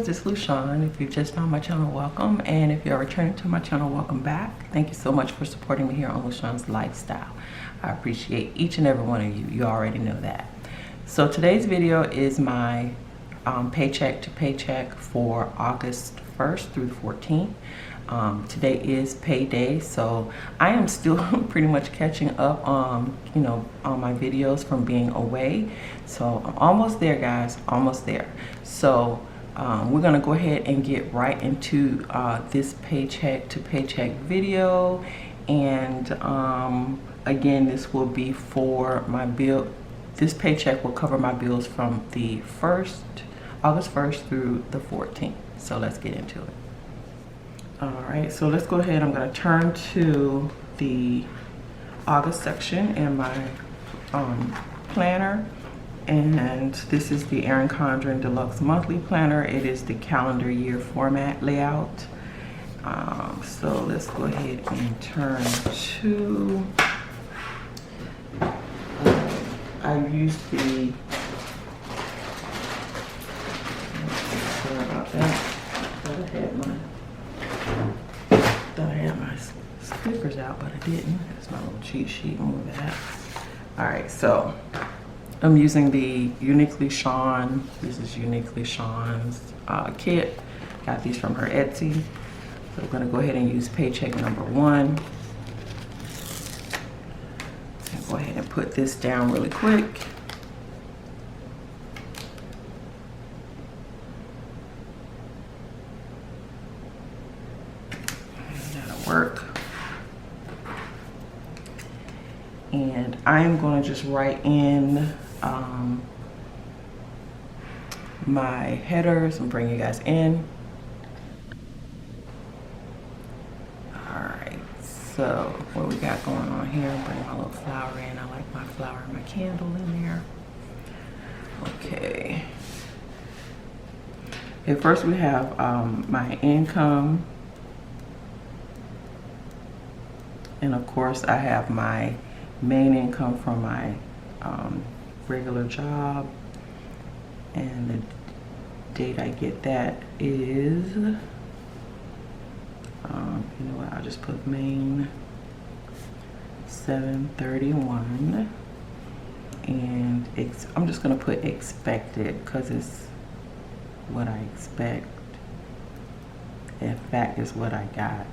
viewers, it's Lushawn. If you've just found my channel, welcome. And if you're returning to my channel, welcome back. Thank you so much for supporting me here on Lushawn's Lifestyle. I appreciate each and every one of you. You already know that. So today's video is my paycheck to paycheck for August 1st through the 14th. Today is payday, so I am still pretty much catching up on my videos from being away. So I'm almost there, guys, almost there. So we're gonna go ahead and get right into this paycheck to paycheck video. And again, this will be for my bill. This paycheck will cover my bills from the August 1st through the 14th. So let's get into it. All right, so let's go ahead. I'm going to turn to the August section in my planner, and this is the Erin Condren Deluxe Monthly Planner. It is the calendar year format layout. So let's go ahead and turn to. I used the. Sorry about that. Thought I had my stickers out, but I didn't. That's my little cheat sheet. Move that. All right, so I'm using the Uniquely Lushawn. This is Uniquely Lushawn's kit. Got these from her Etsy. So I'm gonna go ahead and use paycheck number 1. And go ahead and put this down really quick. Work. And I'm going to just write in my headers and bring you guys in. Alright, so what we got going on here, bring my little flower in. I like my flower and my candle in there. Okay. Okay, first we have my income. And of course, I have my main income from my regular job. And the date I get that is, you know what, I'll just put main 7/31. And I'm just going to put expected because it's what I expect. In fact, is what I got.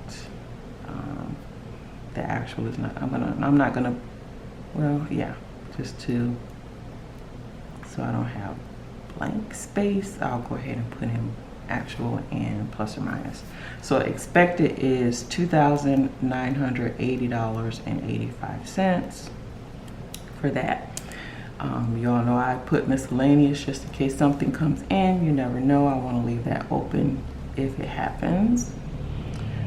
The actual is not, I'm not gonna, well, yeah, just so I don't have blank space, I'll go ahead and put in actual and plus or minus. So expected is $2,980.85 for that. You all know I put miscellaneous just in case something comes in. You never know, I want to leave that open if it happens.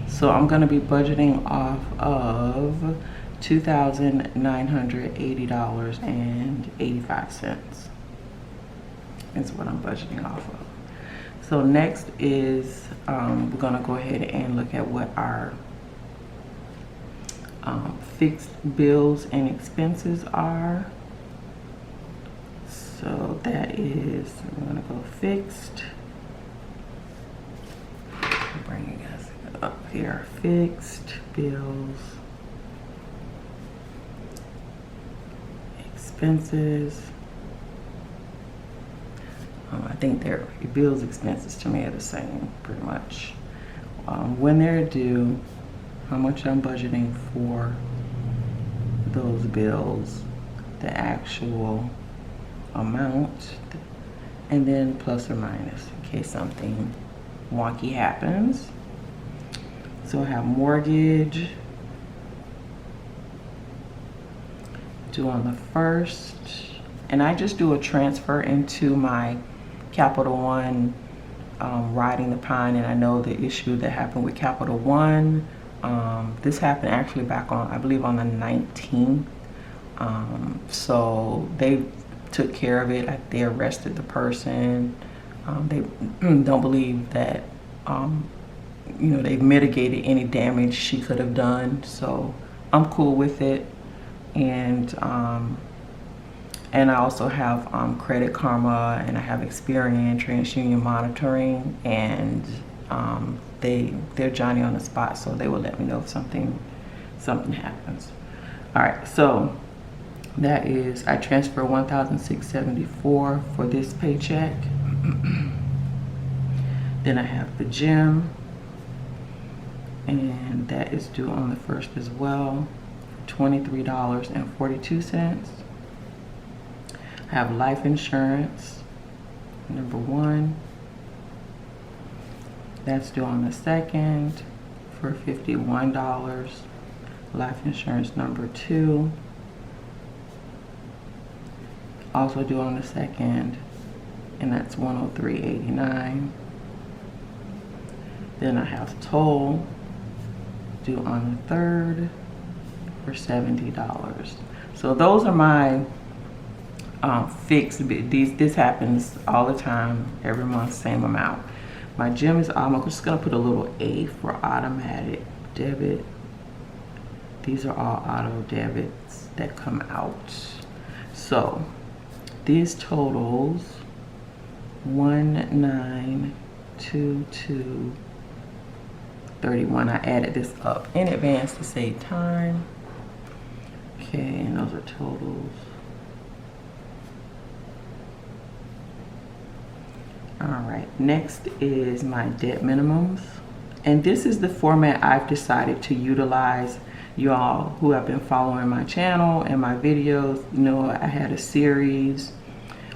So I'm going to be budgeting off of $2,980.85 is what I'm budgeting off of. So next is we're going to go ahead and look at what our fixed bills and expenses are. So that is, we're going to go fixed. Bring you guys up here. Fixed bills, expenses. I think their bills, expenses to me are the same pretty much. When they're due, how much I'm budgeting for those bills, the actual amount, and then plus or minus in case something wonky happens. So I have mortgage due on the 1st, and I just do a transfer into my Capital One riding the pine. And I know the issue that happened with Capital One. This happened actually back on, I believe, on the 19th. So they took care of it. They arrested the person. They don't believe that they've mitigated any damage she could have done. So I'm cool with it. And And I also have Credit Karma, and I have Experian, TransUnion Monitoring, and they're Johnny on the spot, so they will let me know if something happens. All right, so that is, I transfer $1,674 for this paycheck. Then I have the gym, and that is due on the 1st as well, $23.42. I have life insurance, number 1. That's due on the 2nd for $51. Life insurance number 2, also due on the 2nd, and that's $103.89. Then I have toll due on the 3rd for $70. So those are my fixed. This happens all the time, every month, same amount. My gym is, I'm just gonna put a little A for automatic debit. These are all auto debits that come out. So these totals $1,922.31. I added this up in advance to save time. Okay, and those are totals. All right, next is my debt minimums. And this is the format I've decided to utilize. You all who have been following my channel and my videos know I had a series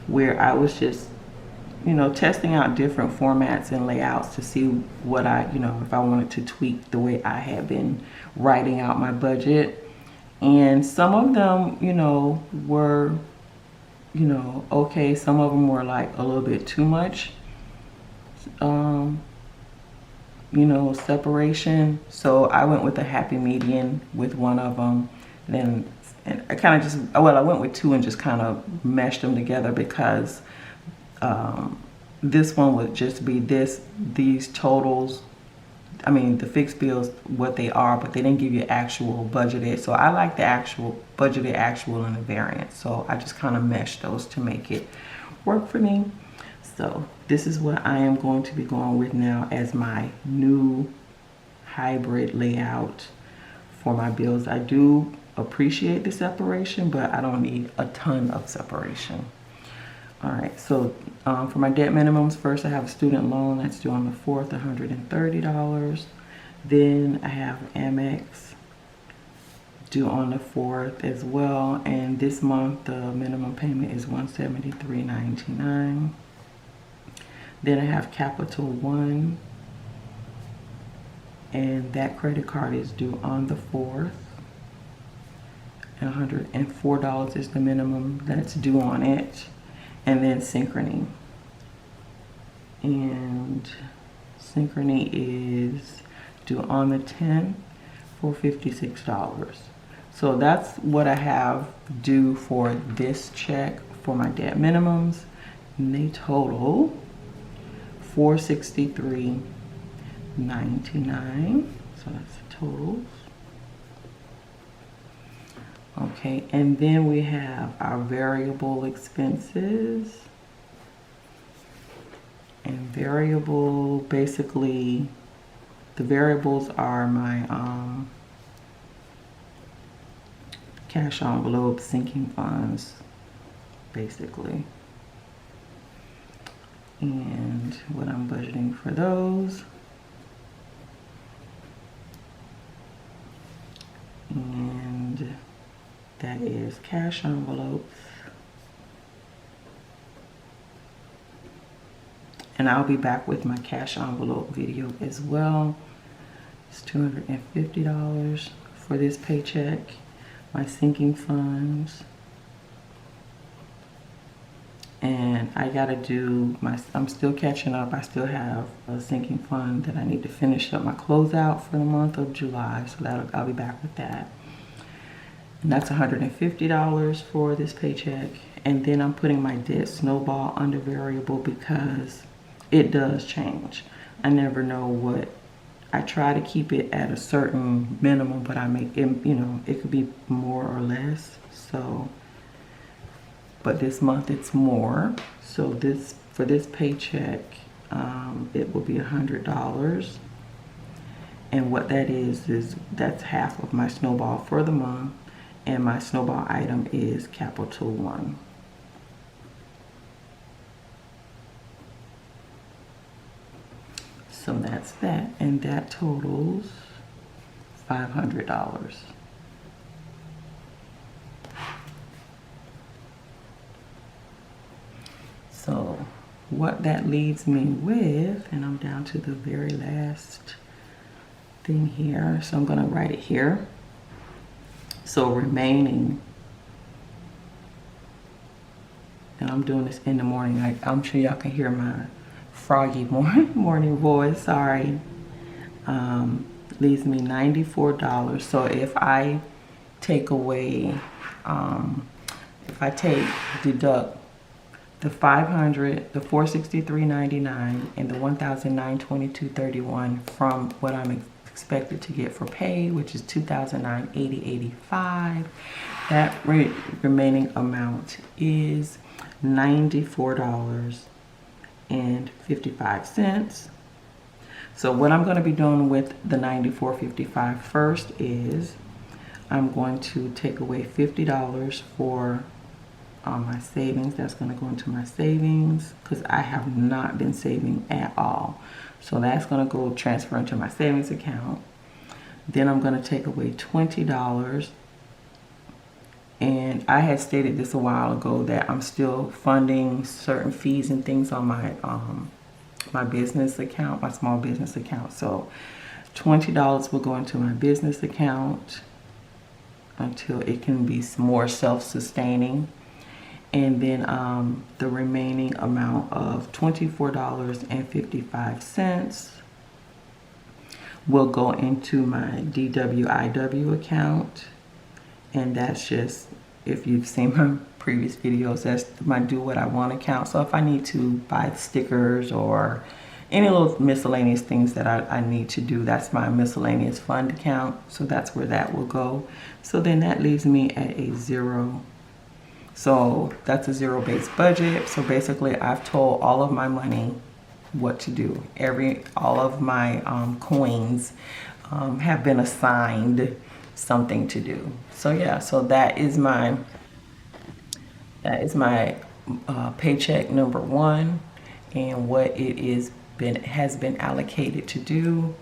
where I was just, you know, testing out different formats and layouts to see what I, you know, if I wanted to tweak the way I had been writing out my budget. And some of them, you know, were, you know, okay. Some of them were like a little bit too much, you know, separation. So I went with a happy median with one of them. And I kind of just, well, I went with 2 and just kind of meshed them together because this one would just be these totals. I mean, the fixed bills, what they are, but they didn't give you actual budgeted. So I like the actual budgeted, actual, and the variance. So I just kind of meshed those to make it work for me. So this is what I am going to be going with now as my new hybrid layout for my bills. I do appreciate the separation, but I don't need a ton of separation. All right, so for my debt minimums, first I have a student loan that's due on the 4th, $130. Then I have Amex due on the 4th as well, and this month the minimum payment is $173.99. Then I have Capital One, and that credit card is due on the 4th. $104 is the minimum that's due on it. And then Synchrony. And Synchrony is due on the 10th for $56. So that's what I have due for this check for my debt minimums. And they total $463.99. So that's the totals. Okay, and then we have our variable expenses. And variable, basically, the variables are my cash envelope, sinking funds, basically. And what I'm budgeting for those. And that is cash envelopes. And I'll be back with my cash envelope video as well. It's $250 for this paycheck. My sinking funds. And I gotta do I'm still catching up. I still have a sinking fund that I need to finish up my closeout for the month of July. So I'll be back with that. And that's $150 for this paycheck. And then I'm putting my debt snowball under variable because it does change. I never know what, I try to keep it at a certain minimum, but I make it, you know, it could be more or less. So but this month it's more. So this, for this paycheck, it will be $100. And what that is that's half of my snowball for the month, and my snowball item is capital 1. So that's that, and that totals $500. So what that leaves me with, and I'm down to the very last thing here, so I'm gonna write it here. So remaining, and I'm doing this in the morning, I'm sure y'all can hear my froggy morning voice, sorry. Leaves me $94. So if I take away, deduct the $500, the $463.99, and the $1,922.31 from what I'm expected to get for pay, which is $2,980.85. That remaining amount is $94.55. So what I'm going to be doing with the $94.55 first is I'm going to take away $50 for my savings. That's going to go into my savings because I have not been saving at all. So that's going to go transfer into my savings account. Then I'm going to take away $20. And I had stated this a while ago that I'm still funding certain fees and things on my my business account, my small business account. So $20 will go into my business account until it can be more self-sustaining. And then the remaining amount of $24.55 will go into my DWIW account. And that's just, if you've seen my previous videos, that's my do what I want account. So if I need to buy stickers or any little miscellaneous things that I need to do, that's my miscellaneous fund account. So that's where that will go. So then that leaves me at a 0. So that's a zero-based budget. So basically I've told all of my money what to do. All of my coins have been assigned something to do. So yeah, so that is my paycheck number 1 and what it has been allocated to do.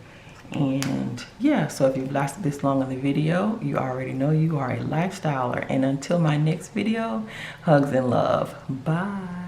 And yeah, so if you've lasted this long on the video, you already know you are a lifestyler. And until my next video, hugs and love. Bye.